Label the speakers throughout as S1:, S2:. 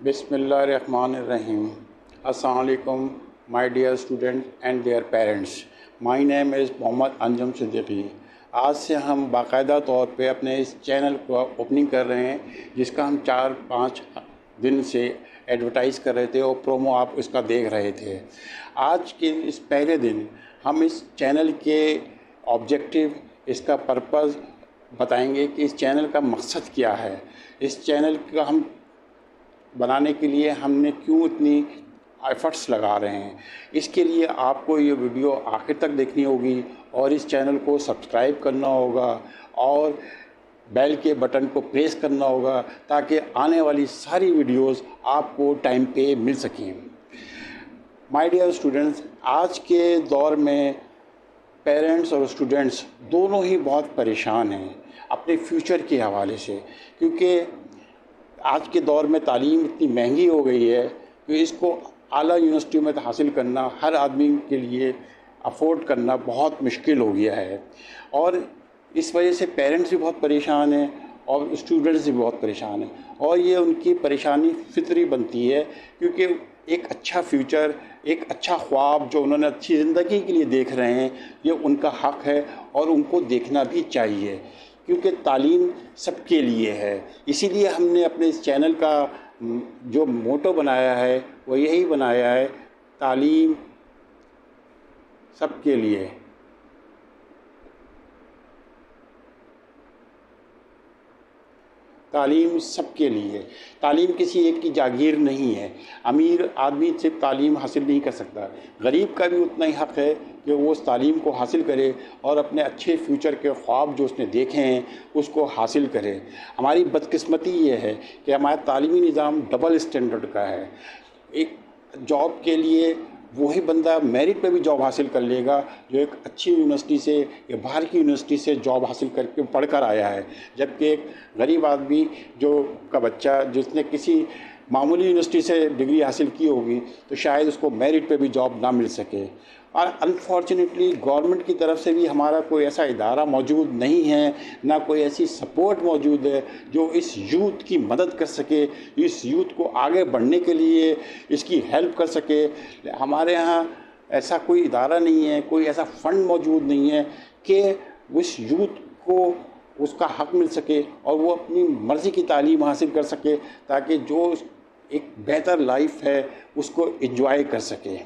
S1: Bismillahirrahmanirrahim. Assalamu alaikum, my dear students and their parents. My name is Mohammad Anjum Siddiqui. आज से हम बाकायदा तौर पे अपने इस चैनल को ओपनिंग कर रहे हैं, जिसका हम 4-5 दिन से एडवर्टाइज़ कर रहे थे और प्रोमो आप इसका देख रहे थे। आज के इस पहले दिन हम इस चैनल के ऑब्जेक्टिव, इसका पर्पज़ बताएंगे कि इस चैनल का मकसद क्या है। इस चैनल का हम बनाने के लिए हमने क्यों इतनी एफ़र्ट्स लगा रहे हैं। इसके लिए आपको ये वीडियो आखिर तक देखनी होगी और इस चैनल को सब्सक्राइब करना होगा और बेल के बटन को प्रेस करना होगा ताकि आने वाली सारी वीडियोस आपको टाइम पे मिल सकें। माय डियर स्टूडेंट्स, आज के दौर में पेरेंट्स और स्टूडेंट्स दोनों ही बहुत परेशान हैं अपने फ्यूचर के हवाले से, क्योंकि आज के दौर में तालीम इतनी महंगी हो गई है कि इसको आला यूनिवर्सिटी में हासिल करना हर आदमी के लिए अफोर्ड करना बहुत मुश्किल हो गया है। और इस वजह से पेरेंट्स भी बहुत परेशान हैं और स्टूडेंट्स भी बहुत परेशान हैं, और ये उनकी परेशानी फितरी बनती है, क्योंकि एक अच्छा फ्यूचर, एक अच्छा ख्वाब जो उन्होंने अच्छी ज़िंदगी के लिए देख रहे हैं, ये उनका हक़ है और उनको देखना भी चाहिए, क्योंकि तालीम सबके लिए है। इसीलिए हमने अपने इस चैनल का जो मोटो बनाया है वो यही बनाया है, तालीम सबके लिए। तालीम सबके लिए। तालीम किसी एक की जागीर नहीं है। अमीर आदमी सिर्फ तालीम हासिल नहीं कर सकता, गरीब का भी उतना ही हक़ है कि वो उस तालीम को हासिल करे और अपने अच्छे फ्यूचर के ख्वाब जो उसने देखे हैं उसको हासिल करे। हमारी बदकिस्मती ये है कि हमारा तालीमी निज़ाम डबल स्टैंडर्ड का है। एक जॉब के लिए वही बंदा मेरिट पे भी जॉब हासिल कर लेगा जो एक अच्छी यूनिवर्सिटी से या बाहर की यूनिवर्सिटी से जॉब हासिल करके पढ़ कर आया है, जबकि एक गरीब आदमी जो का बच्चा जिसने किसी मामूली यूनिवर्सिटी से डिग्री हासिल की होगी तो शायद उसको मेरिट पे भी जॉब ना मिल सके। और अनफॉर्चुनेटली गवर्नमेंट की तरफ से भी हमारा कोई ऐसा इदारा मौजूद नहीं है, ना कोई ऐसी सपोर्ट मौजूद है जो इस यूथ की मदद कर सके, इस यूथ को आगे बढ़ने के लिए इसकी हेल्प कर सके। हमारे यहाँ ऐसा कोई इदारा नहीं है, कोई ऐसा फंड मौजूद नहीं है कि उस यूथ को उसका हक़ मिल सके और वो अपनी मर्ज़ी की तालीम हासिल कर सके, ताकि जो एक बेहतर लाइफ है उसको एंजॉय कर सके।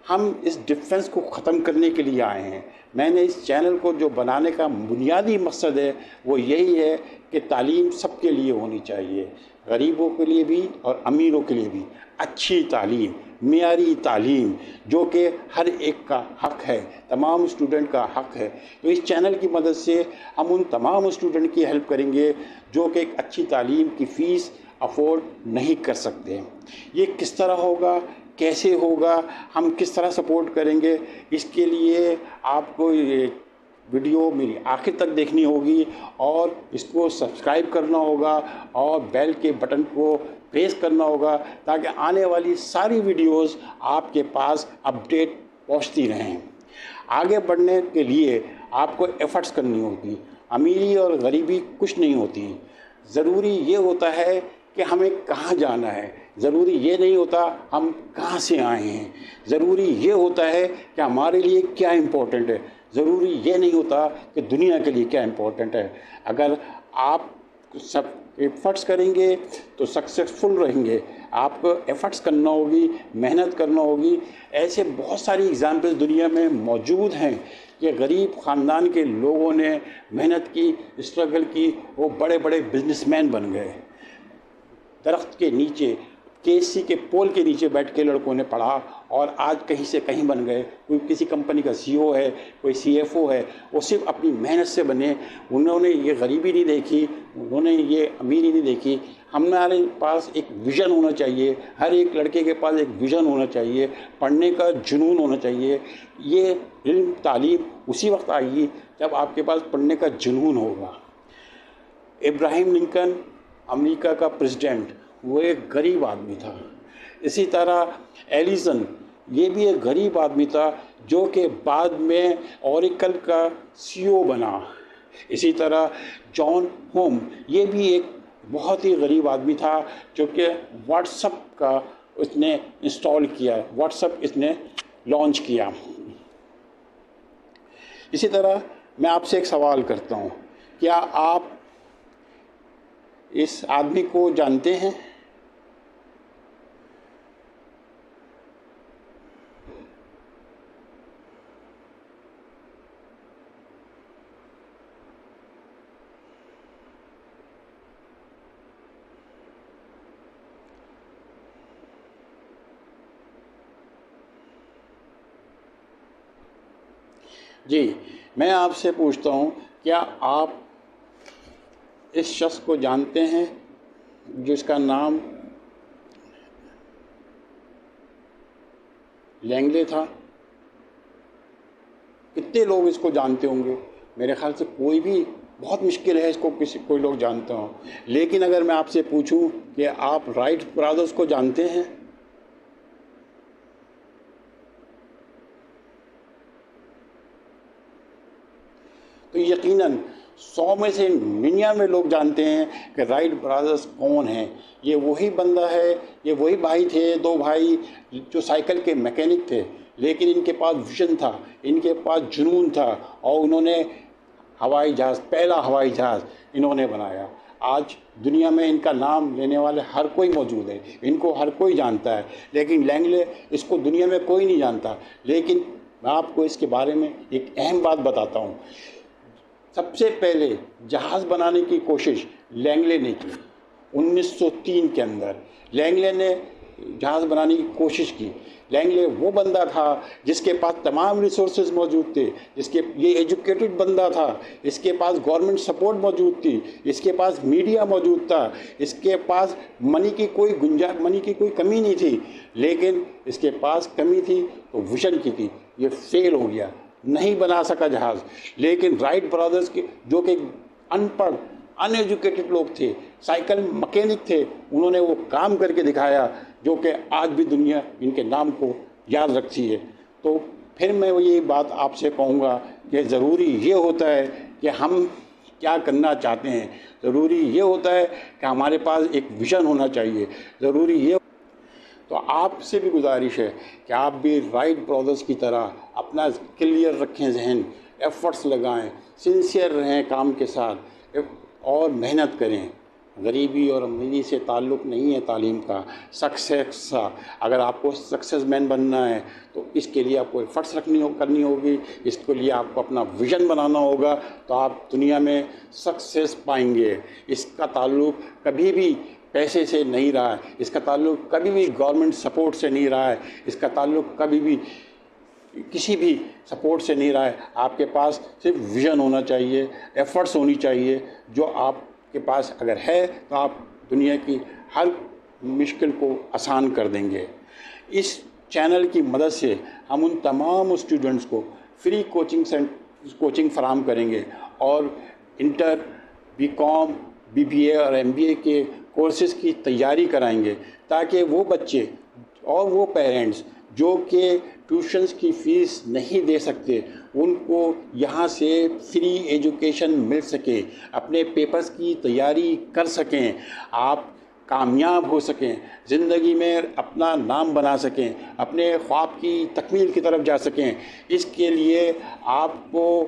S1: हम इस डिफरेंस को ख़त्म करने के लिए आए हैं। मैंने इस चैनल को जो बनाने का बुनियादी मकसद है वो यही है कि तालीम सबके लिए होनी चाहिए, गरीबों के लिए भी और अमीरों के लिए भी। अच्छी तालीम, मियारी तालीम जो कि हर एक का हक़ है, तमाम स्टूडेंट का हक़ है। तो इस चैनल की मदद से हम उन तमाम स्टूडेंट की हेल्प करेंगे जो कि एक अच्छी तालीम की फ़ीस अफोर्ड नहीं कर सकते। ये किस तरह होगा, कैसे होगा, हम किस तरह सपोर्ट करेंगे, इसके लिए आपको ये वीडियो मेरी आखिर तक देखनी होगी और इसको सब्सक्राइब करना होगा और बेल के बटन को प्रेस करना होगा ताकि आने वाली सारी वीडियोस आपके पास अपडेट पहुंचती रहें। आगे बढ़ने के लिए आपको एफ़र्ट्स करनी होगी। अमीरी और गरीबी कुछ नहीं होती। ज़रूरी ये होता है कि हमें कहाँ जाना है, ज़रूरी ये नहीं होता हम कहाँ से आए हैं। ज़रूरी ये होता है कि हमारे लिए क्या इम्पोर्टेंट है, ज़रूरी ये नहीं होता कि दुनिया के लिए क्या इम्पोर्टेंट है। अगर आप सब एफ़र्ट्स करेंगे तो सक्सेसफुल रहेंगे। आपको एफ़र्ट्स करना होगी, मेहनत करना होगी। ऐसे बहुत सारी एग्ज़ाम्पल्स दुनिया में मौजूद हैं कि गरीब ख़ानदान के लोगों ने मेहनत की, स्ट्रगल की, वो बड़े बड़े बिजनेसमैन बन गए। दरख्त के नीचे, केसी के पोल के नीचे बैठ के लड़कों ने पढ़ा और आज कहीं से कहीं बन गए। कोई किसी कंपनी का सीईओ है, कोई सीएफओ है, वो सिर्फ अपनी मेहनत से बने। उन्होंने ये गरीबी नहीं देखी, उन्होंने ये अमीरी नहीं देखी। हमारे पास एक विज़न होना चाहिए, हर एक लड़के के पास एक विज़न होना चाहिए, पढ़ने का जुनून होना चाहिए। ये इल्म तालीम उसी वक्त आएगी जब आपके पास पढ़ने का जुनून होगा। इब्राहिम लिंकन अमेरिका का प्रेसिडेंट, वो एक गरीब आदमी था। इसी तरह एडिसन, ये भी एक गरीब आदमी था जो कि बाद में ओरेकल का सीईओ बना। इसी तरह जॉन होम, ये भी एक बहुत ही गरीब आदमी था, जो कि व्हाट्सएप का उसने इंस्टॉल किया, व्हाट्सएप इसने लॉन्च किया। इसी तरह मैं आपसे एक सवाल करता हूँ, क्या आप इस आदमी को जानते हैं? जी, मैं आपसे पूछता हूँ, क्या आप इस शख्स को जानते हैं जिसका नाम लैंगले था? कितने लोग इसको जानते होंगे? मेरे ख्याल से कोई भी, बहुत मुश्किल है इसको कोई लोग जानते हों। लेकिन अगर मैं आपसे पूछूं कि आप राइट ब्रदर्स को जानते हैं? तो यकीनन 100 में से 99 लोग जानते हैं कि राइट ब्रदर्स कौन हैं। ये वही बंदा है, ये वही भाई थे, 2 भाई जो साइकिल के मैकेनिक थे, लेकिन इनके पास विजन था, इनके पास जुनून था, और उन्होंने हवाई जहाज़, पहला हवाई जहाज़ इन्होंने बनाया। आज दुनिया में इनका नाम लेने वाले हर कोई मौजूद है, इनको हर कोई जानता है, लेकिन लैंगले इसको दुनिया में कोई नहीं जानता। लेकिन मैं आपको इसके बारे में एक अहम बात बताता हूँ। सबसे पहले जहाज़ बनाने की कोशिश लैंगले ने की 1903 के अंदर। लैंगले ने जहाज़ बनाने की कोशिश की। लैंगले वो बंदा था जिसके पास तमाम रिसोर्सेज मौजूद थे, ये एजुकेटेड बंदा था, इसके पास गवर्नमेंट सपोर्ट मौजूद थी, इसके पास मीडिया मौजूद था, इसके पास मनी की कोई कमी नहीं थी। लेकिन इसके पास कमी थी तो विजन की थी। ये फेल हो गया, नहीं बना सका जहाज़। लेकिन राइट ब्रदर्स के, जो कि अनपढ़ अनएजुकेटेड लोग थे, साइकिल मैकेनिक थे, उन्होंने वो काम करके दिखाया जो कि आज भी दुनिया इनके नाम को याद रखती है। तो फिर मैं ये बात आपसे कहूँगा कि ज़रूरी ये होता है कि हम क्या करना चाहते हैं, ज़रूरी ये होता है कि हमारे पास एक विज़न होना चाहिए, ज़रूरी ये। तो आपसे भी गुजारिश है कि आप भी राइट ब्रदर्स की तरह अपना क्लियर रखें जहन, एफ़र्ट्स लगाएं, सिंसियर रहें काम के साथ और मेहनत करें। गरीबी और अमीरी से ताल्लुक़ नहीं है तालीम का, सक्सेस का। अगर आपको सक्सेस मैन बनना है तो इसके लिए आपको एफ़र्ट्स करनी होगी, इसके लिए आपको अपना विज़न बनाना होगा, तो आप दुनिया में सक्सेस पाएंगे। इसका ताल्लुक़ कभी भी पैसे से नहीं रहा है, इसका ताल्लुक़ कभी भी गवर्नमेंट सपोर्ट से नहीं रहा है, इसका ताल्लुक़ कभी भी किसी भी सपोर्ट से नहीं रहा है। आपके पास सिर्फ विज़न होना चाहिए, एफ़र्ट्स होनी चाहिए। जो आपके पास अगर है तो आप दुनिया की हर मुश्किल को आसान कर देंगे। इस चैनल की मदद से हम उन तमाम स्टूडेंट्स को फ्री कोचिंग फराहम करेंगे और इंटर, बीकॉम, बीबीए और एमबीए के कोर्सेज़ की तैयारी कराएंगे, ताकि वो बच्चे और वो पेरेंट्स जो कि ट्यूशन्स की फ़ीस नहीं दे सकते, उनको यहाँ से फ्री एजुकेशन मिल सके, अपने पेपर्स की तैयारी कर सकें, आप कामयाब हो सकें, ज़िंदगी में अपना नाम बना सकें, अपने ख्वाब की तकमील की तरफ जा सकें। इसके लिए आपको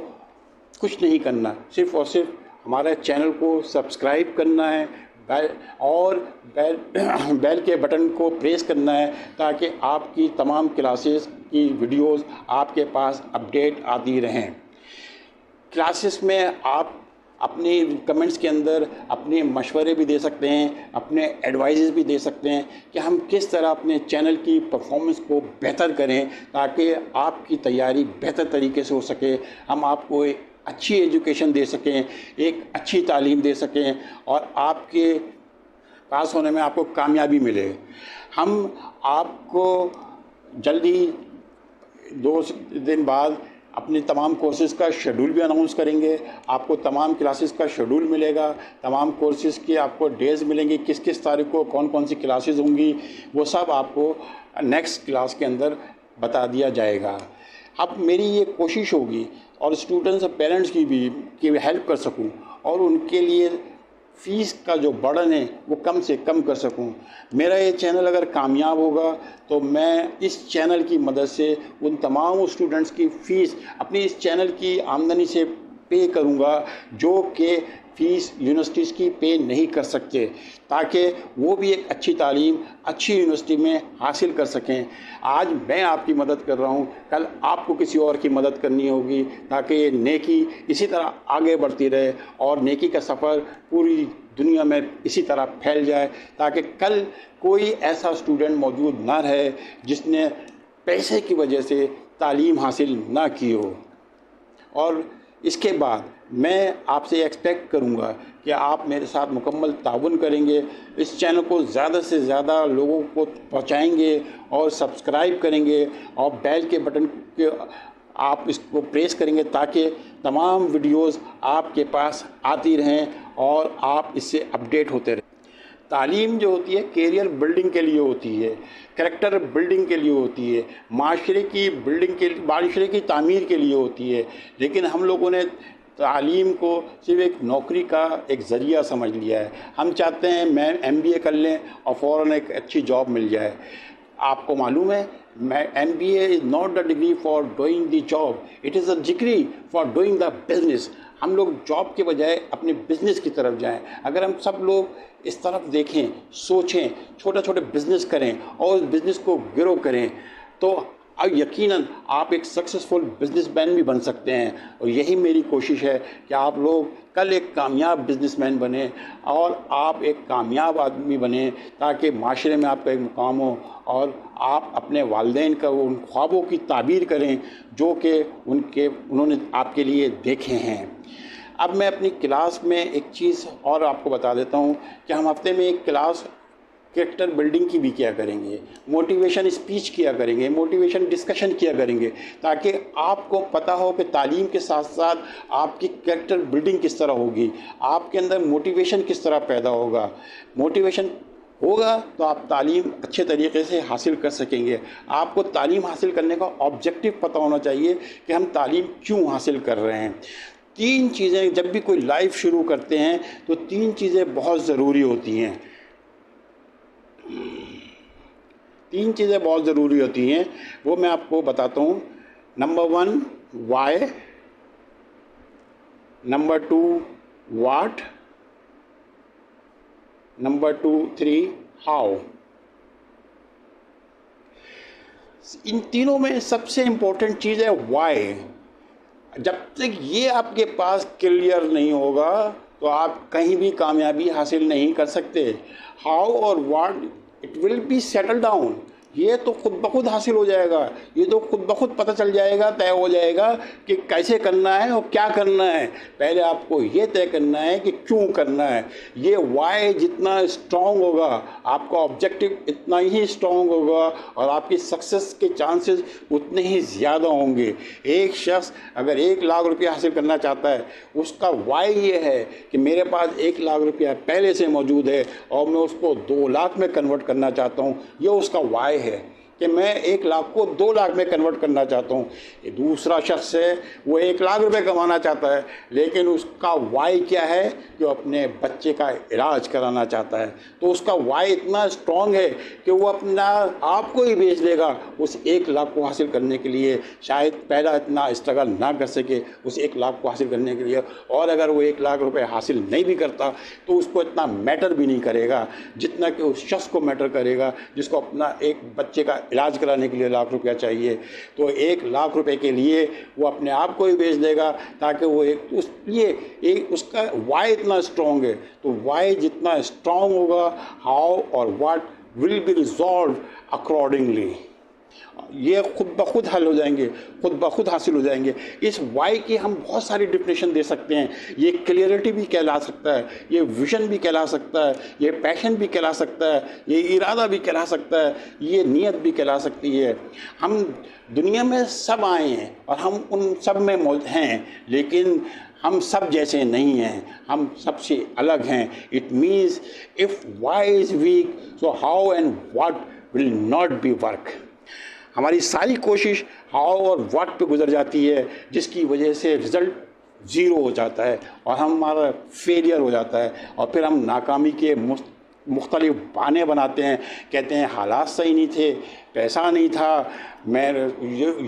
S1: कुछ नहीं करना, सिर्फ़ और सिर्फ हमारे चैनल को सब्सक्राइब करना है और बेल के बटन को प्रेस करना है, ताकि आपकी तमाम क्लासेस की वीडियोस आपके पास अपडेट आती रहें। क्लासेस में आप अपने कमेंट्स के अंदर अपने मशवरे भी दे सकते हैं, अपने एडवाइजेस भी दे सकते हैं कि हम किस तरह अपने चैनल की परफॉर्मेंस को बेहतर करें, ताकि आपकी तैयारी बेहतर तरीके से हो सके, हम आपको अच्छी एजुकेशन दे सकें, एक अच्छी तालीम दे सकें और आपके पास होने में आपको कामयाबी मिले। हम आपको जल्दी 2 दिन बाद अपने तमाम कोर्सेज़ का शेड्यूल भी अनाउंस करेंगे। आपको तमाम क्लासेस का शेड्यूल मिलेगा, तमाम कोर्सेज़ के आपको डेज़ मिलेंगे, किस किस तारीख को कौन कौन सी क्लासेस होंगी, वो सब आपको नेक्स्ट क्लास के अंदर बता दिया जाएगा। अब मेरी ये कोशिश होगी और स्टूडेंट्स और पेरेंट्स की भी कि हेल्प कर सकूं और उनके लिए फ़ीस का जो बर्डन है वो कम से कम कर सकूं। मेरा ये चैनल अगर कामयाब होगा तो मैं इस चैनल की मदद से उन तमाम स्टूडेंट्स की फ़ीस अपनी इस चैनल की आमदनी से पे करूंगा जो कि फ़ीस यूनिवर्सिटीज़ की पे नहीं कर सकते, ताकि वो भी एक अच्छी तालीम अच्छी यूनिवर्सिटी में हासिल कर सकें। आज मैं आपकी मदद कर रहा हूँ, कल आपको किसी और की मदद करनी होगी, ताकि ये नेकी इसी तरह आगे बढ़ती रहे और नेकी का सफ़र पूरी दुनिया में इसी तरह फैल जाए, ताकि कल कोई ऐसा स्टूडेंट मौजूद ना रहे जिसने पैसे की वजह से तालीम हासिल ना की हो। और इसके बाद मैं आपसे एक्सपेक्ट करूंगा कि आप मेरे साथ मुकम्मल ताउन करेंगे, इस चैनल को ज़्यादा से ज़्यादा लोगों को पहुंचाएंगे और सब्सक्राइब करेंगे और बेल के बटन के आप इसको प्रेस करेंगे ताकि तमाम वीडियोस आपके पास आती रहें और आप इससे अपडेट होते रहें। तालीम जो होती है कैरियर बिल्डिंग के लिए होती है, कैरेक्टर बिल्डिंग के लिए होती है, माशरे की तामीर के लिए होती है। लेकिन हम लोगों ने तालीम को सिर्फ एक नौकरी का एक ज़रिया समझ लिया है। हम चाहते हैं मैं MBA कर लें और फ़ौरन एक अच्छी जॉब मिल जाए। आपको मालूम है MBA is not the degree for doing the job, it is a degree for doing the business. हम लोग जॉब के बजाय अपने बिजनेस की तरफ जाएं। अगर हम सब लोग इस तरफ देखें, सोचें, छोटे छोटे बिजनेस करें और उस बिजनेस को ग्रो करें तो अब यकीनन आप एक सक्सेसफुल बिजनेसमैन भी बन सकते हैं। और यही मेरी कोशिश है कि आप लोग कल एक कामयाब बिजनेसमैन बने और आप एक कामयाब आदमी बने, ताकि माशरे में आपका एक मुकाम हो और आप अपने वालिदैन का उन ख्वाबों की ताबीर करें जो कि उन्होंने आपके लिए देखे हैं। अब मैं अपनी क्लास में एक चीज़ और आपको बता देता हूँ कि हम हफ्ते में एक क्लास कैरेक्टर बिल्डिंग की भी किया करेंगे, मोटिवेशन स्पीच किया करेंगे, मोटिवेशन डिस्कशन किया करेंगे, ताकि आपको पता हो कि तालीम के साथ साथ आपकी कैरेक्टर बिल्डिंग किस तरह होगी, आपके अंदर मोटिवेशन किस तरह पैदा होगा। मोटिवेशन होगा तो आप तालीम अच्छे तरीके से हासिल कर सकेंगे। आपको तालीम हासिल करने का ऑब्जेक्टिव पता होना चाहिए कि हम तालीम क्यों हासिल कर रहे हैं। 3 चीज़ें जब भी कोई लाइफ शुरू करते हैं तो 3 चीज़ें बहुत ज़रूरी होती हैं। 3 चीज़ें बहुत ज़रूरी होती हैं, वो मैं आपको बताता हूँ। Number 1 why, number 2 what, number 3 how. इन तीनों में सबसे इम्पोर्टेंट चीज़ है वाई। जब तक ये आपके पास क्लियर नहीं होगा तो आप कहीं भी कामयाबी हासिल नहीं कर सकते। हाउ और what it will be settle down, ये तो खुद ब खुद हासिल हो जाएगा, ये तो खुद ब खुद पता चल जाएगा, तय हो जाएगा कि कैसे करना है और क्या करना है। पहले आपको ये तय करना है कि क्यों करना है। ये वाई जितना स्ट्रॉन्ग होगा आपका ऑब्जेक्टिव इतना ही स्ट्रॉन्ग होगा और आपकी सक्सेस के चांसेस उतने ही ज़्यादा होंगे। एक शख्स अगर 1 लाख रुपया हासिल करना चाहता है, उसका वाई ये है कि मेरे पास 1 लाख रुपया पहले से मौजूद है और मैं उसको 2 लाख में कन्वर्ट करना चाहता हूँ। ये उसका वाई है कि मैं 1 लाख को 2 लाख में कन्वर्ट करना चाहता हूँ। ये दूसरा शख्स है, वो 1 लाख रुपए कमाना चाहता है, लेकिन उसका वाई क्या है कि वो अपने बच्चे का इलाज कराना चाहता है। तो उसका वाई इतना स्ट्रॉन्ग है कि वो अपना आप को ही बेच देगा उस 1 लाख को हासिल करने के लिए। शायद पहला इतना स्ट्रगल ना कर सके उस 1 लाख को हासिल करने के लिए, और अगर वो 1 लाख रुपए हासिल नहीं भी करता तो उसको इतना मैटर भी नहीं करेगा जितना कि उस शख्स को मैटर करेगा जिसको अपना एक बच्चे का इलाज कराने के लिए 1 लाख रुपया चाहिए। तो 1 लाख रुपए के लिए वो अपने आप को ही बेच देगा, ताकि वो उसका वाई इतना स्ट्रॉन्ग है। तो वाई जितना स्ट्रॉन्ग होगा, हाउ और what will be resolve accordingly. ये खुद ब खुद हल हो जाएंगे, खुद ब खुद हासिल हो जाएंगे। इस वाई की हम बहुत सारी डिफिनेशन दे सकते हैं। ये क्लियरिटी भी कहला सकता है, ये विजन भी कहला सकता है, ये पैशन भी कहला सकता है, ये इरादा भी कहला सकता है, ये नीयत भी कहला सकती है। हम दुनिया में सब आए हैं और हम उन सब में मौजूद हैं, लेकिन हम सब जैसे नहीं हैं, हम सबसे अलग हैं। It means if Y is weak so how and what will not be work. हमारी सारी कोशिश हाउ और व्हाट पे गुजर जाती है, जिसकी वजह से रिज़ल्ट ज़ीरो हो जाता है और हमारा फेलियर हो जाता है और फिर हम नाकामी के मुख्तलिफ बहाने बनाते हैं, कहते हैं हालात सही नहीं थे, पैसा नहीं था, मैं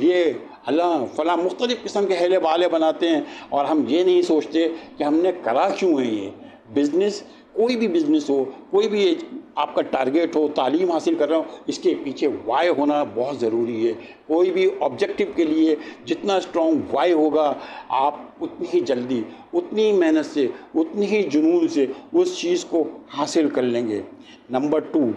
S1: ये अल्लाह फला मुख्तलिफ़ किस्म के हेले बाले बनाते हैं और हम ये नहीं सोचते कि हमने करा क्यों है ये बिज़नेस। कोई भी बिज़नेस हो, कोई भी आपका टारगेट हो, तालीम हासिल कर रहा हो, इसके पीछे वाई होना बहुत ज़रूरी है। कोई भी ऑब्जेक्टिव के लिए जितना स्ट्रॉन्ग वाई होगा, आप उतनी ही जल्दी, उतनी मेहनत से, उतनी ही जुनून से उस चीज़ को हासिल कर लेंगे। नंबर 2,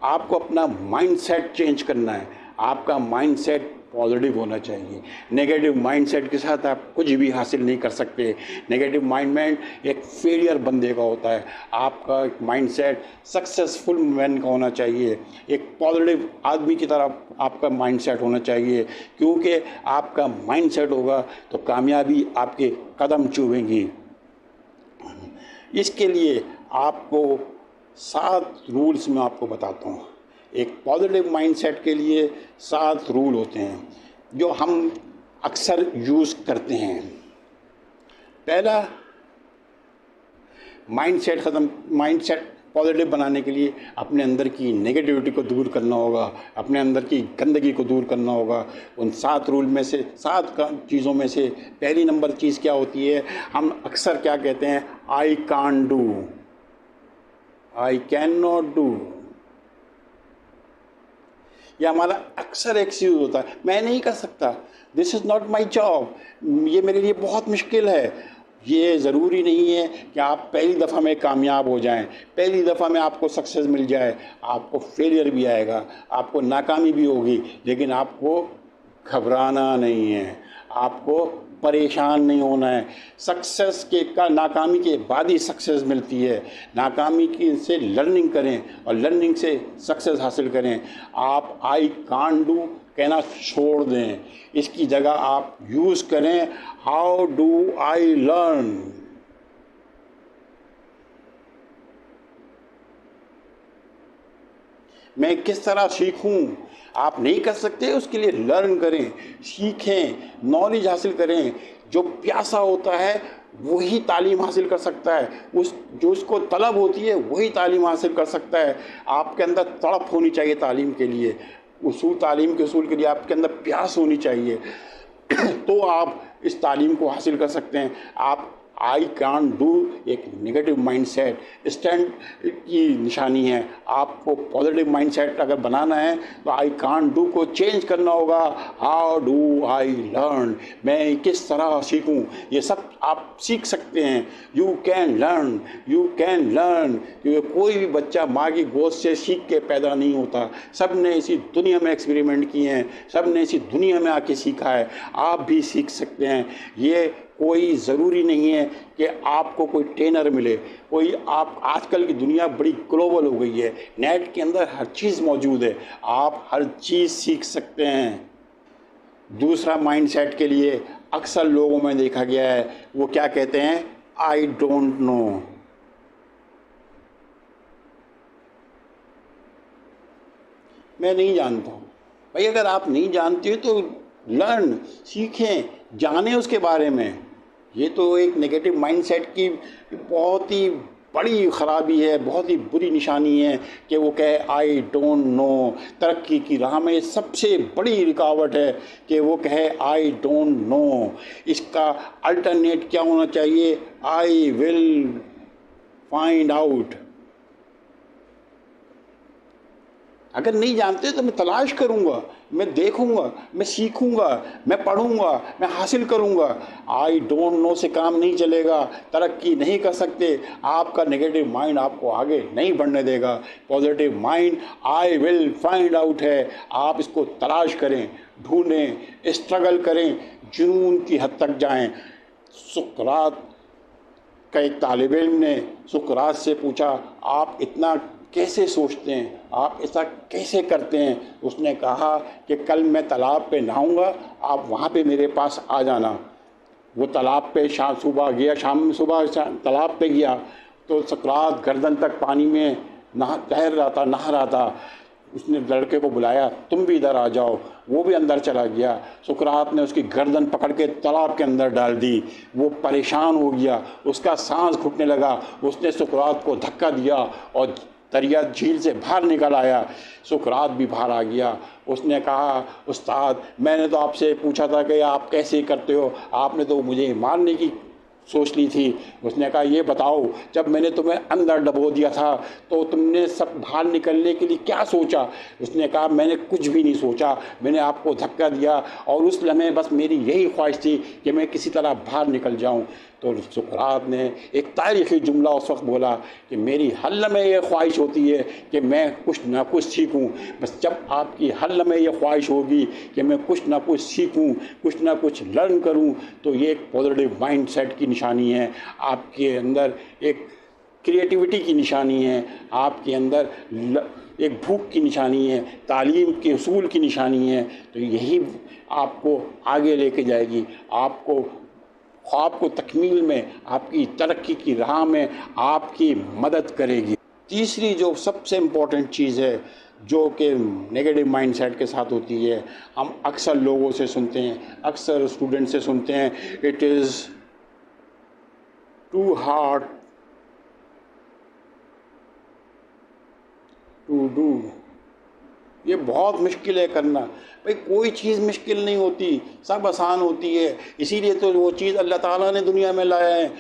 S1: आपको अपना माइंडसेट चेंज करना है। आपका माइंडसेट पॉजिटिव होना चाहिए। नेगेटिव माइंडसेट के साथ आप कुछ भी हासिल नहीं कर सकते। नेगेटिव माइंड एक फेलियर बंदे का होता है। आपका एक माइंडसेट सक्सेसफुल मैन का होना चाहिए। एक पॉजिटिव आदमी की तरह आपका माइंडसेट होना चाहिए, क्योंकि आपका माइंडसेट होगा तो कामयाबी आपके कदम चूमेगी। इसके लिए आपको 7 रूल्स मैं आपको बताता हूँ। एक पॉजिटिव माइंडसेट के लिए 7 रूल होते हैं जो हम अक्सर यूज़ करते हैं। पहला, माइंडसेट पॉजिटिव बनाने के लिए अपने अंदर की नेगेटिविटी को दूर करना होगा, अपने अंदर की गंदगी को दूर करना होगा। उन 7 रूल में से 7 चीज़ों में से पहली नंबर चीज़ क्या होती है? हम अक्सर क्या कहते हैं? आई can't do, I can not do. यह हमारा अक्सर एक्सक्यूज होता है, मैं नहीं कर सकता, this is not my job, ये मेरे लिए बहुत मुश्किल है। ये ज़रूरी नहीं है कि आप पहली दफ़ा में कामयाब हो जाएं, पहली दफ़ा में आपको सक्सेस मिल जाए। आपको फेलियर भी आएगा, आपको नाकामी भी होगी, लेकिन आपको घबराना नहीं है, आपको परेशान नहीं होना है। सक्सेस का नाकामी के बाद ही सक्सेस मिलती है। नाकामी की से लर्निंग करें और लर्निंग से सक्सेस हासिल करें। आप आई कांट डू कहना छोड़ दें, इसकी जगह आप यूज़ करें हाउ डू आई लर्न। मैं किस तरह सीखूं? आप नहीं कर सकते, उसके लिए लर्न करें, सीखें, नॉलेज हासिल करें। जो प्यासा होता है वही तालीम हासिल कर सकता है, जो उसको तलब होती है वही तालीम हासिल कर सकता है। आपके अंदर तड़प होनी चाहिए तालीम के लिए, तालीम के उसूल के लिए आपके अंदर प्यास होनी चाहिए तो आप इस तालीम को हासिल कर सकते हैं। आप आई कांट डू एक नेगेटिव माइंडसेट स्टैंड की निशानी है। आपको पॉजिटिव माइंडसेट अगर बनाना है तो आई कांट डू को चेंज करना होगा हाउ डू आई लर्न, मैं किस तरह सीखूं। ये सब आप सीख सकते हैं। You can learn, you can learn, क्योंकि कोई भी बच्चा माँ की गोद से सीख के पैदा नहीं होता। सब ने इसी दुनिया में एक्सपेरिमेंट किए हैं, सब ने इसी दुनिया में आके सीखा है। आप भी सीख सकते हैं। ये कोई ज़रूरी नहीं है कि आपको कोई ट्रेनर मिले, कोई आप आजकल की दुनिया बड़ी ग्लोबल हो गई है, नेट के अंदर हर चीज़ मौजूद है, आप हर चीज़ सीख सकते हैं। दूसरा माइंडसेट के लिए अक्सर लोगों में देखा गया है, वो क्या कहते हैं? I don't know. मैं नहीं जानता हूँ। भाई अगर आप नहीं जानते हो तो लर्न, सीखें, जानें उसके बारे में। ये तो एक नेगेटिव माइंडसेट की बहुत ही बड़ी ख़राबी है, बहुत ही बुरी निशानी है कि वो कहे आई डोंट नो। तरक्की की राह में सबसे बड़ी रुकावट है कि वो कहे आई डोंट नो। इसका अल्टरनेट क्या होना चाहिए? I will find out. अगर नहीं जानते तो मैं तलाश करूँगा, मैं देखूँगा, मैं सीखूँगा, मैं पढ़ूँगा, मैं हासिल करूँगा। आई डोंट नो से काम नहीं चलेगा, तरक्की नहीं कर सकते। आपका नेगेटिव माइंड आपको आगे नहीं बढ़ने देगा। Positive mind I will find out है। आप इसको तलाश करें, ढूंढें, स्ट्रगल करें, जुनून की हद तक जाएं। सुकरात का एक तालिब इल्म ने सुकरात से पूछा, आप इतना कैसे सोचते हैं, आप ऐसा कैसे करते हैं? उसने कहा कि कल मैं तालाब पे नहाऊंगा, आप वहाँ पे मेरे पास आ जाना। वो तालाब पे सुबह गया, शाम सुबह तालाब पे गया तो सुकरात गर्दन तक पानी में नहा रहा था। उसने लड़के को बुलाया, तुम भी इधर आ जाओ। वो भी अंदर चला गया। सुकरात ने उसकी गर्दन पकड़ के तालाब के अंदर डाल दी। वो परेशान हो गया, उसका सांस घुटने लगा। उसने सुकरात को धक्का दिया और दरिया झील से बाहर निकल आया। सुकरात भी बाहर आ गया। उसने कहा, उस्ताद मैंने तो आपसे पूछा था कि आप कैसे करते हो, आपने तो मुझे मारने की सोच ली थी। उसने कहा, ये बताओ जब मैंने तुम्हें अंदर डबो दिया था तो तुमने सब बाहर निकलने के लिए क्या सोचा? उसने कहा, मैंने कुछ भी नहीं सोचा, मैंने आपको धक्का दिया और उस लम्हे बस मेरी यही ख्वाहिश थी कि मैं किसी तरह बाहर निकल जाऊं। तो सुकरात ने एक तारीख़ी जुमला उस वक्त बोला कि मेरी हर लम्हे ये ख्वाहिश होती है कि मैं कुछ ना कुछ सीखूं। बस जब आपकी हर लम्हे ये ख्वाहिश होगी कि मैं कुछ ना कुछ सीखूं, कुछ ना कुछ लर्न करूं, तो ये एक पॉजिटिव माइंड सेट की निशानी है, आपके अंदर एक क्रिएटिविटी की निशानी है, आपके अंदर एक भूख की निशानी है, तालीम के उसूल की निशानी है। तो यही आपको आगे लेके जाएगी, आपको ख्वाब को तकमील में, आपकी तरक्की की राह में आपकी मदद करेगी। तीसरी जो सबसे इम्पोर्टेंट चीज़ है जो कि नेगेटिव माइंडसेट के साथ होती है, हम अक्सर लोगों से सुनते हैं, अक्सर स्टूडेंट से सुनते हैं, it is too hard to do. ये बहुत मुश्किल है करना। भाई कोई चीज़ मुश्किल नहीं होती, सब आसान होती है। इसीलिए तो वो चीज़ अल्लाह ताला ने दुनिया में लाया है।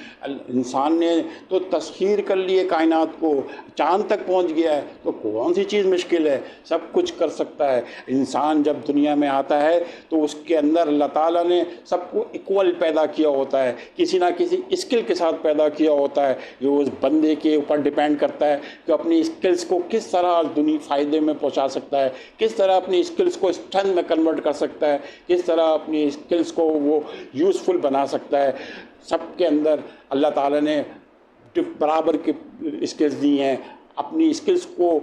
S1: इंसान ने तो तस्खीर कर ली है कायनात को, चांद तक पहुंच गया है, तो कौन सी चीज़ मुश्किल है? सब कुछ कर सकता है। इंसान जब दुनिया में आता है तो उसके अंदर अल्लाह ताला ने सबको इक्वल पैदा किया होता है, किसी ना किसी स्किल के साथ पैदा किया होता है, जो उस बंदे के ऊपर डिपेंड करता है कि अपनी स्किल्स को किस तरह दुनिया फ़ायदे में पहुँचा सकता है, किस तरह अपनी स्किल्स को स्ट्रेंथ में कन्वर्ट कर सकता है, किस तरह अपनी स्किल्स को वो यूज़फुल बना सकता है। सबके अंदर अल्लाह ताला ने बराबर के स्किल्स दी हैं। अपनी स्किल्स को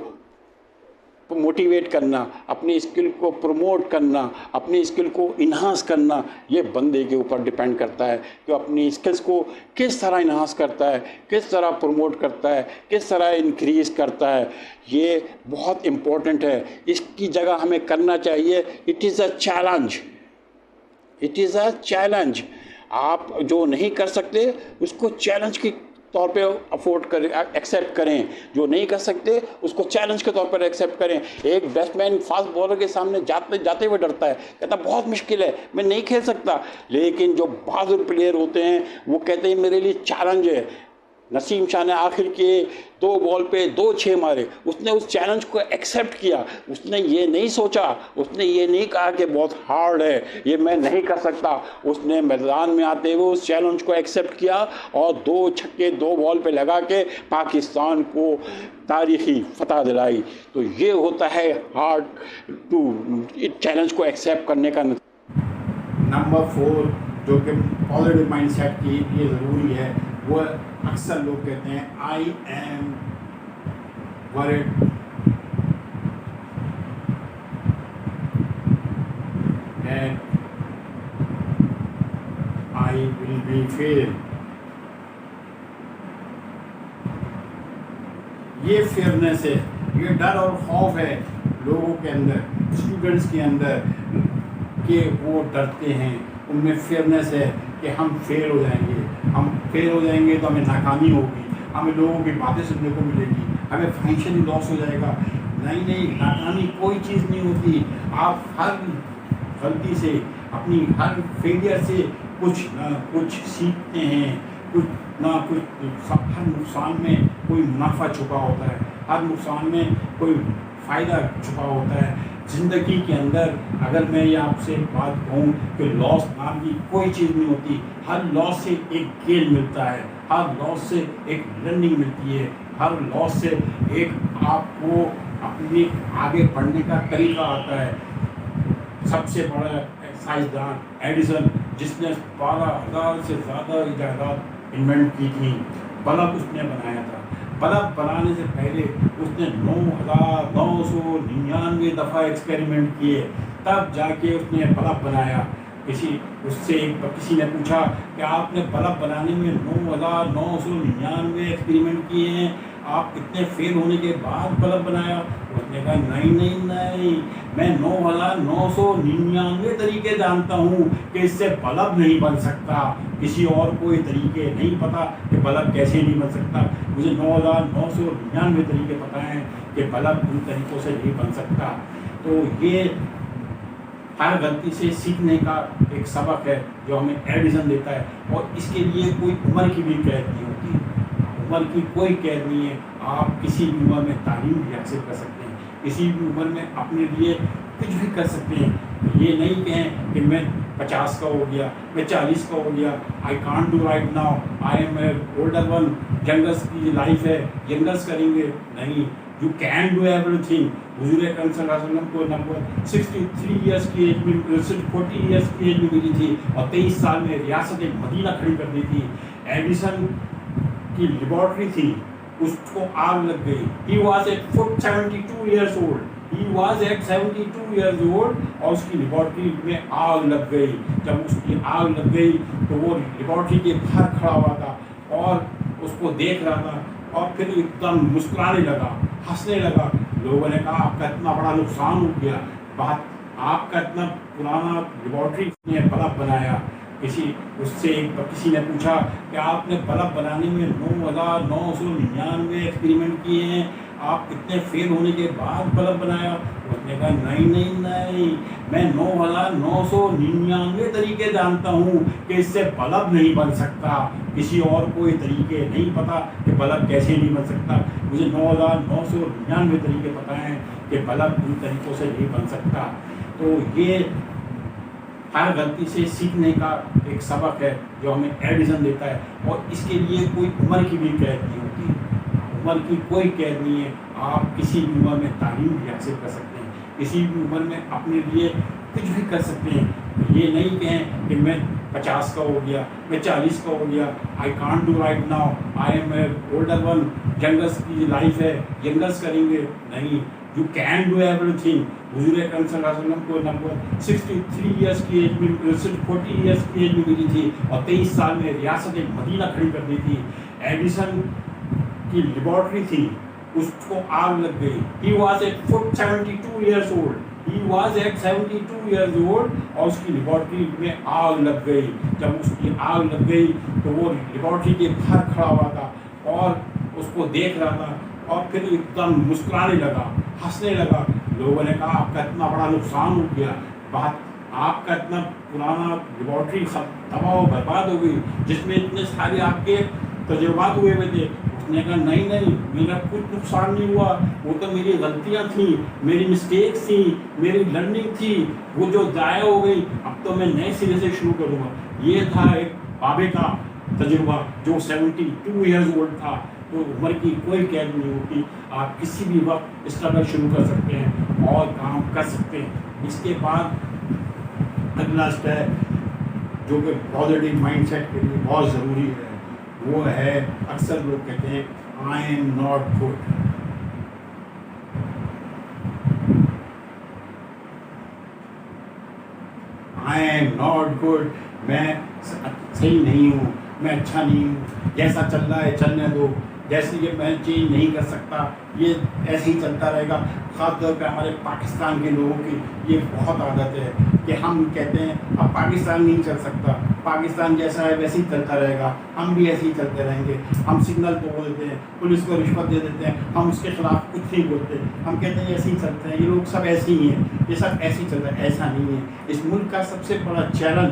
S1: मोटिवेट करना, अपनी स्किल को प्रमोट करना, अपनी स्किल को इन्हांस करना, ये बंदे के ऊपर डिपेंड करता है कि अपनी स्किल्स को किस तरह इन्हांस करता है, किस तरह प्रमोट करता है, किस तरह इंक्रीज़ करता है। ये बहुत इम्पोर्टेंट है, इसकी जगह हमें करना चाहिए। It is a challenge, it is a challenge. आप जो नहीं कर सकते उसको चैलेंज की तौर पे अफोर्ड करें, एक्सेप्ट करें। जो नहीं कर सकते उसको चैलेंज के तौर पर एक्सेप्ट करें। एक बैट्समैन फास्ट बॉलर के सामने जाते जाते हुए डरता है, कहता बहुत मुश्किल है, मैं नहीं खेल सकता। लेकिन जो बहादुर प्लेयर होते हैं वो कहते हैं मेरे लिए चैलेंज है। नसीम शाह ने आखिर के 2 बॉल पे 2 6 मारे, उसने उस चैलेंज को एक्सेप्ट किया। उसने ये नहीं सोचा, उसने ये नहीं कहा कि बहुत हार्ड है, ये मैं नहीं कर सकता। उसने मैदान में आते हुए उस चैलेंज को एक्सेप्ट किया और 2 छक्के 2 बॉल पे लगा के पाकिस्तान को तारीखी फतह दिलाई। तो ये होता है हार्ड टू चैलेंज को एक्सेप्ट करने का।
S2: नंबर 4 जो कि पॉजिटिव माइंडसेट के लिए ज़रूरी है, वो अक्सर लोग कहते हैं I am worried that I will be fail. ये फेयरनेस है, ये डर और खौफ है लोगों के अंदर, स्टूडेंट्स के अंदर, कि वो डरते हैं, उनमें फेयरनेस है कि हम फेल हो जाएंगे, हम फेल हो जाएंगे तो हमें नाकामी होगी, हमें लोगों की बातें सुनने को मिलेगी, हमें फाइनेंशियली लॉस हो जाएगा। नहीं, नाकामी कोई चीज़ नहीं होती। आप हर गलती से, अपनी हर फेलियर से कुछ ना कुछ सीखते हैं, कुछ ना कुछ। हर नुकसान में कोई मुनाफा छुपा होता है, हर नुकसान में कोई फ़ायदा छुपा होता है। ज़िंदगी के अंदर अगर मैं ये आपसे बात कहूँ कि लॉस नाम की कोई चीज़ नहीं होती। हर लॉस से एक गेन मिलता है, हर लॉस से एक लर्निंग मिलती है, हर लॉस से एक आपको अपने आगे बढ़ने का तरीका आता है। सबसे बड़ा साइंसदान एडिसन, जिसने 12,000 से ज़्यादा इजादात इन्वेंट की थी, बल्ब उसने बनाया था। बल्ब बनाने से पहले उसने 9,999 दफ़ा एक्सपेरिमेंट किए, तब जाके उसने बल्ब बनाया। किसी ने पूछा कि आपने बल्ब बनाने में 9,999 एक्सपेरिमेंट किए हैं, आप इतने फेल होने के बाद बल्ब बनाया? उसने कहा नहीं नहीं नहीं, मैं 9,999 तरीके जानता हूँ कि इससे बल्ब नहीं बन सकता। किसी और कोई तरीके नहीं पता कि बल्ब कैसे नहीं बन सकता। मुझे 9,999 तरीके पता हैं कि बल्ब उन तरीकों से नहीं बन सकता। तो ये हर गलती से सीखने का एक सबक है जो हमें एडिसन देता है, और इसके लिए कोई उम्र की भी कैद नहीं होती। उम्र की कोई कैद नहीं है। आप किसी भी उम्र में तालीम भी हासिल कर सकते हैं, किसी भी उम्र में अपने लिए कुछ भी कर सकते हैं। ये नहीं कहें कि मैं 50 का हो गया, मैं 40 का हो गया, I can't do right now, I am a older one, youngers की लाइफ है, यंगर्स करेंगे। नहीं, यू कैन डू एवरीथिंग। हुजूर अकरम सल्लल्लाहु अलैहि वसल्लम को नबूवत 63 ईयर्स की एज में, 40 ईयर्स की एज में मिली थी और 23 साल में रियासत मदीना खड़ी कर दी थी। एडिसन की लेबॉर्ट्री थी, उसको आग लग गई। He was at 72 years old, he was at 72 years old और उसकी लेबॉर्ट्री में आग लग गई। जब उसकी आग लग गई तो वो लेबॉर्ट्री के बाहर खड़ा हुआ था और उसको देख रहा था, और फिर एकदम मुस्कुराने लगा, हंसने लगा। लोगों ने कहा आपका इतना बड़ा नुकसान हो गया, बात आपका इतना पुराना लेबॉर्ट्री ने बल्ब बनाया। किसी ने पूछा कि आपने बल्ब बनाने में 9,999 एक्सपेरिमेंट किए हैं, आप इतने फेल होने के बाद बल्ब बनाया? उसने कहा नहीं नहीं नहीं, मैं 9,999 तरीके जानता हूँ कि इससे बल्ब नहीं बन सकता। किसी और कोई तरीके नहीं पता कि बल्ब कैसे नहीं बन सकता। मुझे 9,999 तरीके पता हैं कि बल्ब उन तरीकों से नहीं बन सकता। तो ये हर गलती से सीखने का एक सबक है जो हमें एडिसन देता है, और इसके लिए कोई उम्र की भी कैद नहीं होती। उम्र की कोई कैद नहीं है। आप किसी भी उम्र में तालीम भी हासिल कर सकते हैं, किसी भी उम्र में अपने लिए कुछ भी कर सकते हैं। ये नहीं कहें कि मैं 50 का हो गया, मैं 40 का हो गया, I can't do right now, I am a older one, youngers की लाइफ है, यंगर्स करेंगे। नहीं, यू कैन डू एवरीथिंग। हुजूर अकरम सल्लल्लाहु अलैहि वसल्लम को नबूवत 63 ईयर्स की एज में, 40 ईयर्स की एज में मिली थी और 23 साल में रियासत मदीना खड़ी कर दी थी। एडिसन की लेबॉर्ट्री थी, उसको आग लग गई। He was at 72 years old, he was at 72 years old और उसकी लेबॉर्ट्री में आग लग गई। जब उसकी आग लग गई तो वो लेबॉर्ट्री के बाहर खड़ा हुआ था और उसको देख रहा था, और फिर एकदम मुस्कुराने लगा, हंसने लगा। लोगों ने कहा आपका इतना बड़ा नुकसान हो गया, बात आपका इतना पुराना लेबॉर्ट्री तबाह बर्बाद हो गई जिसमें इतने सारे आपके तजुर्बात हुए हुए थे। उसने कहा नहीं नहीं, मेरा कुछ नुकसान नहीं हुआ, वो तो मेरी गलतियाँ थी, मेरी मिस्टेक्स थी, मेरी लर्निंग थी, वो जो ज़ाया हो गई, अब तो मैं नए सिरे से शुरू करूँगा। ये था एक बाबे का तजुर्बा जो 72 ईयर्स ओल्ड था। तो उम्र की कोई कैद नहीं होती। आप किसी भी वक्त स्ट्रगल शुरू कर सकते हैं और काम कर सकते हैं। इसके बाद अगला स्टेप जो कि पॉजिटिव माइंडसेट के लिए बहुत ज़रूरी है, वो है, अक्सर लोग कहते हैं I am not good. I am not good, मैं सही नहीं हूँ, मैं अच्छा नहीं हूँ, जैसा चल रहा है चलने दो, जैसे ये मैं चेंज नहीं कर सकता, ये ऐसे ही चलता रहेगा। ख़ास तौर पे हमारे पाकिस्तान के लोगों की ये बहुत आदत है कि हम कहते हैं अब पाकिस्तान नहीं चल सकता, पाकिस्तान जैसा है वैसे ही चलता रहेगा, हम भी ऐसे ही चलते रहेंगे। हम सिग्नल तोड़ देते हैं, पुलिस को रिश्वत दे देते हैं, हम उसके खिलाफ कुछ नहीं बोलते, हम कहते हैं ऐसे ही चलते हैं, ये लोग सब ऐसे ही हैं, ये सब ऐसे ही चल रहा है। ऐसा नहीं है। इस मुल्क का सबसे बड़ा चैलेंज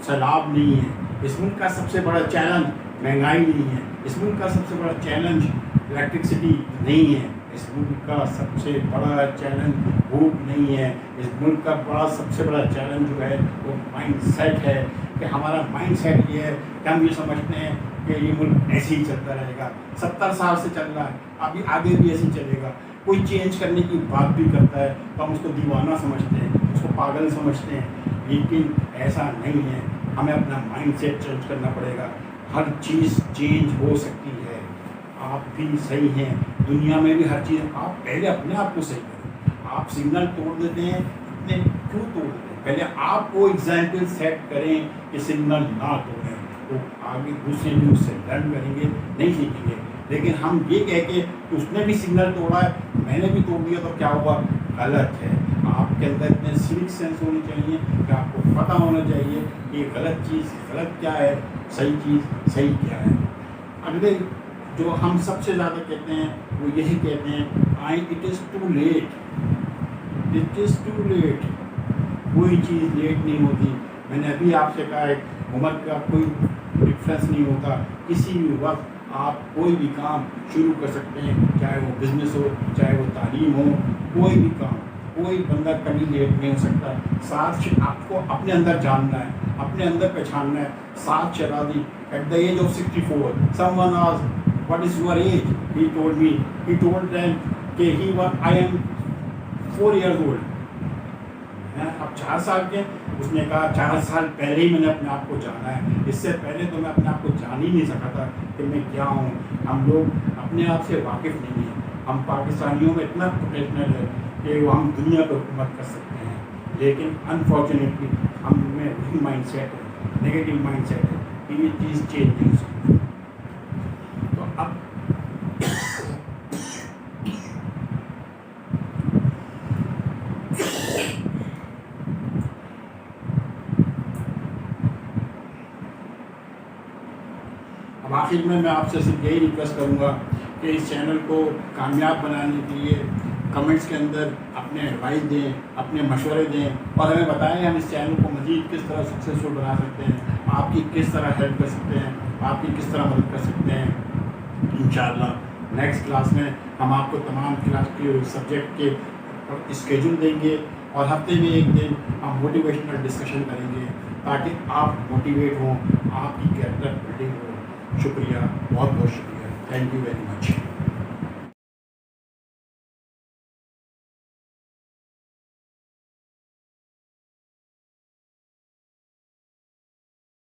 S2: सैलाब नहीं है, इस मुल्क का सबसे बड़ा चैलेंज महंगाई नहीं है, इस मुल्क का सबसे बड़ा चैलेंज इलेक्ट्रिसिटी नहीं है, इस मुल्क का सबसे बड़ा चैलेंज भूख नहीं है, इस मुल्क का सबसे बड़ा चैलेंज जो है वो माइंड सेट है। कि हमारा माइंड सेट ये है कि हम ये समझते हैं कि ये मुल्क ऐसे ही चलता रहेगा, 70 साल से चल रहा है, अभी आगे भी ऐसे ही चलेगा। कोई चेंज करने की बात भी करता है तो हम उसको दीवाना समझते हैं, उसको पागल समझते हैं, लेकिन ऐसा नहीं है। हमें अपना माइंड सेट चेंज करना पड़ेगा। हर चीज़ चेंज हो सकती है। आप भी सही हैं, दुनिया में भी हर चीज़। आप पहले अपने आप को सही करें। आप सिग्नल तोड़ देते हैं, इतने क्यों तोड़ देते हैं? पहले आपको एग्जाम्पल सेट करें कि सिग्नल ना तोड़ें, तो आगे दूसरे भी उससे लर्न करेंगे, नहीं सीखेंगे। लेकिन हम ये कह के कि उसने भी सिग्नल तोड़ा है, मैंने भी तोड़ दिया, तो क्या हुआ? गलत है। आपके अंदर इतने सिविक सेंस होनी चाहिए कि आपको पता होना चाहिए कि गलत चीज़ गलत क्या है, सही चीज़ सही क्या है। अगले जो हम सबसे ज़्यादा कहते हैं वो यही कहते हैं, it is too late, it is too late. कोई चीज़ लेट नहीं होती। मैंने अभी आपसे कहा है, उम्र का कोई डिफरेंस नहीं होता। किसी भी वक्त आप कोई भी काम शुरू कर सकते हैं, चाहे वो बिज़नेस हो, चाहे वो तालीम हो, कोई भी काम, कोई बंदा कभी लेट नहीं हो सकता। साथ आपको अपने अंदर जानना है, अपने अंदर पहचानना है। साथ चला दी at the age of 64, someone asked what is your age, he told me, he told them कि he was, I am 4 years old। अब 4 साल के, उसने कहा 4 साल पहले ही मैंने अपने आप को जाना है, इससे पहले तो मैं अपने आप को जान ही नहीं सका था कि मैं क्या हूँ। हम लोग अपने आप से वाकिफ़ नहीं हैं। हम पाकिस्तानियों में इतना प्रोफेशनल है कि वो हम दुनिया पर हुकूमत कर सकते हैं, लेकिन अनफॉर्चुनेटली हम में वही माइंड सेट है, नेगेटिव माइंड सेट है कि ये चीज़ चेंज नहीं हो सकती। तो अब आखिर में मैं आपसे सिर्फ यही रिक्वेस्ट करूँगा कि इस चैनल को कामयाब बनाने के लिए कमेंट्स के अंदर अपने एडवाइस दें, अपने मशवरे दें और हमें बताएं हम इस चैनल को मज़ीद किस तरह सक्सेसफुल बना सकते हैं, आपकी किस तरह हेल्प कर सकते हैं, आपकी किस तरह मदद कर सकते हैं। इंशाअल्लाह नेक्स्ट क्लास में हम आपको तमाम क्लास के सब्जेक्ट के स्केड्यूल देंगे और हफ्ते में एक दिन हम मोटिवेशनल डिस्कशन करेंगे ताकि आप मोटिवेट हों, आपकी कैरेक्टर बिल्डिंग हो। शुक्रिया, बहुत बहुत शुक्रिया। Thank you very much.